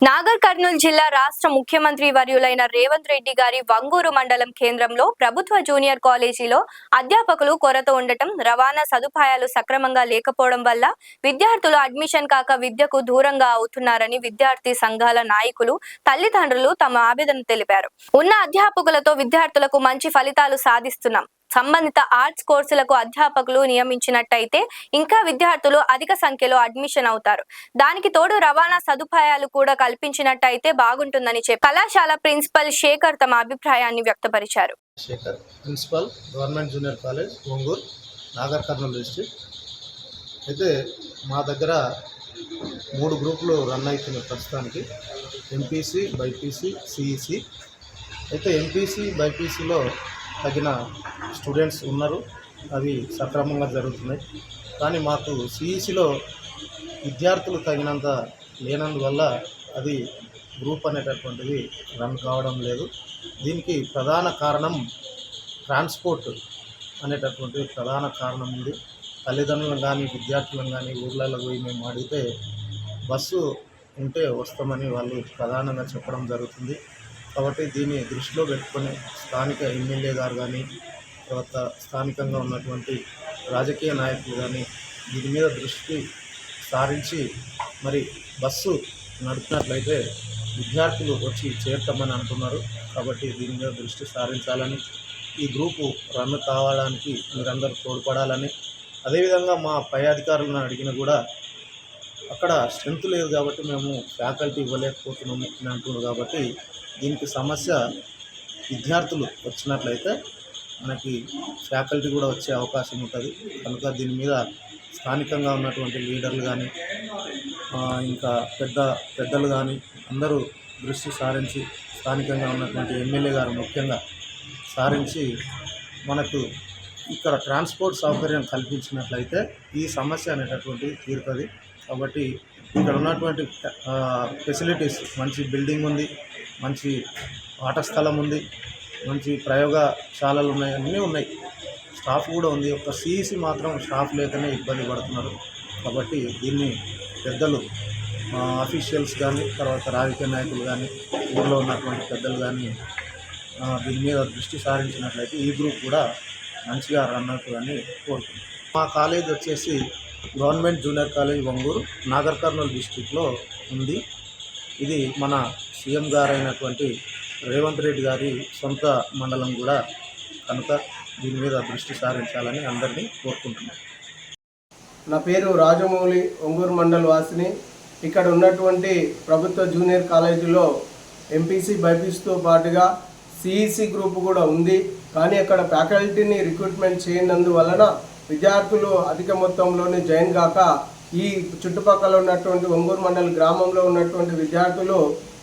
నాగర్ కర్నూల్ జిల్లా రాష్ట్ర ముఖ్యమంత్రి వర్యులైన రేవంత్ రెడ్డి గారి వంగూరు మండలం కేంద్రంలో ప్రభుత్వ జూనియర్ కాలేజీలో అధ్యాపకులు కొరత ఉండటం, రవాణా సదుపాయాలు సక్రమంగా లేకపోవడం వల్ల విద్యార్థులు అడ్మిషన్ కాక విద్యకు దూరంగా అవుతున్నారని విద్యార్థి సంఘాల నాయకులు, తల్లిదండ్రులు తమ ఆవేదన తెలిపారు. ఉన్న అధ్యాపకులతో విద్యార్థులకు మంచి ఫలితాలు సాధిస్తున్నాం. సంబంధిత ఆర్ట్స్ కోర్సులకు అధ్యాపకులు నియమించినట్టయితే ఇంకా విద్యార్థులు అధిక సంఖ్యలో అడ్మిషన్ అవుతారు. దానికి తోడు రవాణా సదుపాయాలు కూడా కల్పించినట్టయితే బాగుంటుందని చెప్పి కళాశాల ప్రిన్సిపల్ శేఖర్ తమ అభిప్రాయాన్ని వ్యక్తపరిచారు. Shekhar, principal, government junior college, Onguru, Nagar Kurnool district. అయితే మా దగ్గర 3 గ్రూపులు రన్ అవుతున్నాయి ప్రస్తుతానికి. MPC, BiPC, CEC. అయితే ఎంపీసీ, బైపీసీలో తగిన స్టూడెంట్స్ ఉన్నారు, అవి సక్రమంగా జరుగుతున్నాయి. కానీ మాకు సిఈసిలో విద్యార్థులు తగినంత లేనందువల్ల అది గ్రూప్ అనేటటువంటిది రన్ కావడం లేదు. దీనికి ప్రధాన కారణం ట్రాన్స్పోర్ట్ అనేటటువంటి ప్రధాన కారణం ఉంది. తల్లిదండ్రులను కానీ విద్యార్థులను కానీ ఊర్లలో పోయి మేము అడిగితే బస్సు ఉంటే వస్తామని వాళ్ళు ప్రధానంగా చెప్పడం జరుగుతుంది. కాబట్టి దీన్ని దృష్టిలో పెట్టుకొని స్థానిక ఎమ్మెల్యే గారు కానీ, తర్వాత స్థానికంగా ఉన్నటువంటి రాజకీయ నాయకులు కానీ దీని మీద దృష్టి సారించి మరి బస్సు నడిపినట్లయితే విద్యార్థులు వచ్చి చేరుతామని అంటున్నారు. కాబట్టి దీని మీద దృష్టి సారించాలని, ఈ గ్రూపు రన్ కావడానికి మీరందరూ తోడ్పడాలని, అదేవిధంగా మా పై అధికారులను అడిగినా కూడా అక్కడ స్ట్రెంత్ లేదు కాబట్టి మేము ఫ్యాకల్టీ ఇవ్వలేకపోతున్నాము అని అంటున్నారు. కాబట్టి దీనికి సమస్య విద్యార్థులు వచ్చినట్లయితే మనకి ఫ్యాకల్టీ కూడా వచ్చే అవకాశం ఉంటుంది. కనుక దీని మీద స్థానికంగా ఉన్నటువంటి లీడర్లు కానీ, ఇంకా పెద్దలు కానీ అందరూ దృష్టి సారించి, స్థానికంగా ఉన్నటువంటి ఎమ్మెల్యే గారు ముఖ్యంగా సారించి మనకు ఇక్కడ ట్రాన్స్పోర్ట్ సౌకర్యం కల్పించినట్లయితే ఈ సమస్య అనేటటువంటిది తీరుతుంది. కాబట్టి ఇక్కడ ఉన్నటువంటి ఫెసిలిటీస్, మంచి బిల్డింగ్ ఉంది, మంచి ఆట స్థలం ఉంది, మంచి ప్రయోగశాలలు ఉన్నాయి, అన్నీ ఉన్నాయి, స్టాఫ్ కూడా ఉంది. ఒక సిఈసి మాత్రం స్టాఫ్ లేకనే ఇబ్బంది పడుతున్నారు. కాబట్టి దీన్ని పెద్దలు, అఫీషియల్స్ కానీ, తర్వాత రాజకీయ నాయకులు కానీ, ఊళ్ళో ఉన్నటువంటి పెద్దలు కానీ దీని మీద దృష్టి సారించినట్లయితే ఈ గ్రూప్ కూడా మంచిగా రన్ అవుతుందని కోరుకుంటున్నాం. మా కాలేజ్ వచ్చేసి government junior college Onguru, Nagar Kurnool డిస్ట్రిక్ట్లో ఉంది. ఇది మన సీఎం గారైనటువంటి రేవంత్ రెడ్డి గారి సొంత మండలం కూడా కనుక దీని మీద దృష్టి సారించాలని అందరినీ కోరుకుంటున్నాను. నా పేరు రాజమౌళి, ఒంగూరు మండల వాసిని. ఇక్కడ ఉన్నటువంటి ప్రభుత్వ జూనియర్ కాలేజీలో ఎంపీసీ, బైపీసీతో పాటుగా సిఈసి గ్రూప్ కూడా ఉంది. కానీ అక్కడ ఫ్యాకల్టీని రిక్రూట్మెంట్ చేయనందువలన విద్యార్థులు అధిక మొత్తంలోనే జాయిన్ కాక ఈ చుట్టుపక్కల ఉన్నటువంటి ఒంగూరు మండల గ్రామంలో ఉన్నటువంటి విద్యార్థులు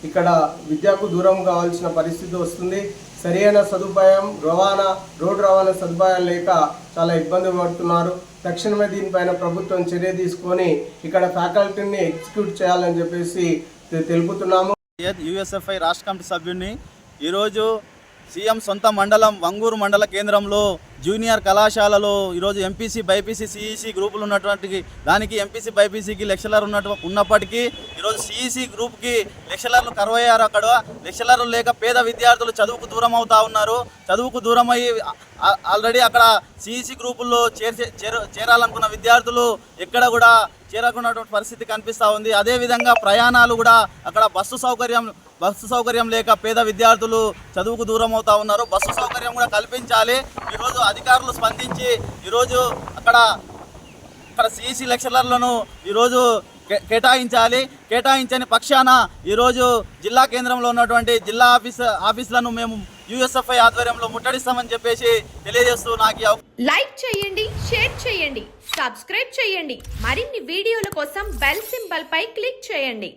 ఇక్కడ విద్యకు దూరం కావాల్సిన పరిస్థితి వస్తుంది. సరైన సదుపాయం, రోడ్డు రవాణా సదుపాయాలు లేక చాలా ఇబ్బంది పడుతున్నారు. తక్షణమే దీనిపైన ప్రభుత్వం చర్య తీసుకొని ఇక్కడ ఫ్యాకల్టీని ఎగ్జిక్యూట్ చేయాలని చెప్పేసి తెలుపుతున్నాము. యూఎస్ఎఫ్ఐ రాష్ట్ర కమిటీ సభ్యుడిని. ఈరోజు సీఎం సొంత మండలం వంగూరు మండల కేంద్రంలో జూనియర్ కళాశాలలో ఈరోజు ఎంపీసీ, బైపీసీ, సిఈసి గ్రూపులు ఉన్నటువంటి దానికి ఎంపీసీ, బైపీసీకి లెక్చరర్ ఉన్నప్పటికీ ఈరోజు సిఈసి గ్రూప్కి లెక్చరర్లు కరువయ్యారు. అక్కడ లెక్చరర్లు లేక పేద విద్యార్థులు చదువుకు దూరం అవుతూ ఉన్నారు. చదువుకు దూరం అయ్యి ఆల్రెడీ అక్కడ సిఈసి గ్రూపుల్లో చేరాలనుకున్న విద్యార్థులు ఎక్కడ కూడా చేరకున్నటువంటి పరిస్థితి కనిపిస్తూ ఉంది. అదేవిధంగా ప్రయాణాలు కూడా అక్కడ బస్సు సౌకర్యం లేక పేద విద్యార్థులు చదువుకు దూరం అవుతూ ఉన్నారు. బస్సు సౌకర్యం కూడా కల్పించాలి. ఈరోజు అధికారులు స్పందించి ఈరోజు అక్కడ సిఈసి లెక్చరర్లను ఈరోజు కేటాయించని పక్షాన ఈరోజు జిల్లా కేంద్రంలో ఉన్నటువంటి జిల్లా ఆఫీసులను మేము యూఎస్ఎఫ్ఐ ఆధ్వర్యంలో ముట్టడిస్తామని చెప్పేసి తెలియజేస్తూ నాకు లైక్ చేయండి, షేర్ చేయండి, సబ్స్క్రైబ్ చేయండి. మరిన్ని వీడియోల కోసం బెల్ సింబల్ పై క్లిక్ చేయండి.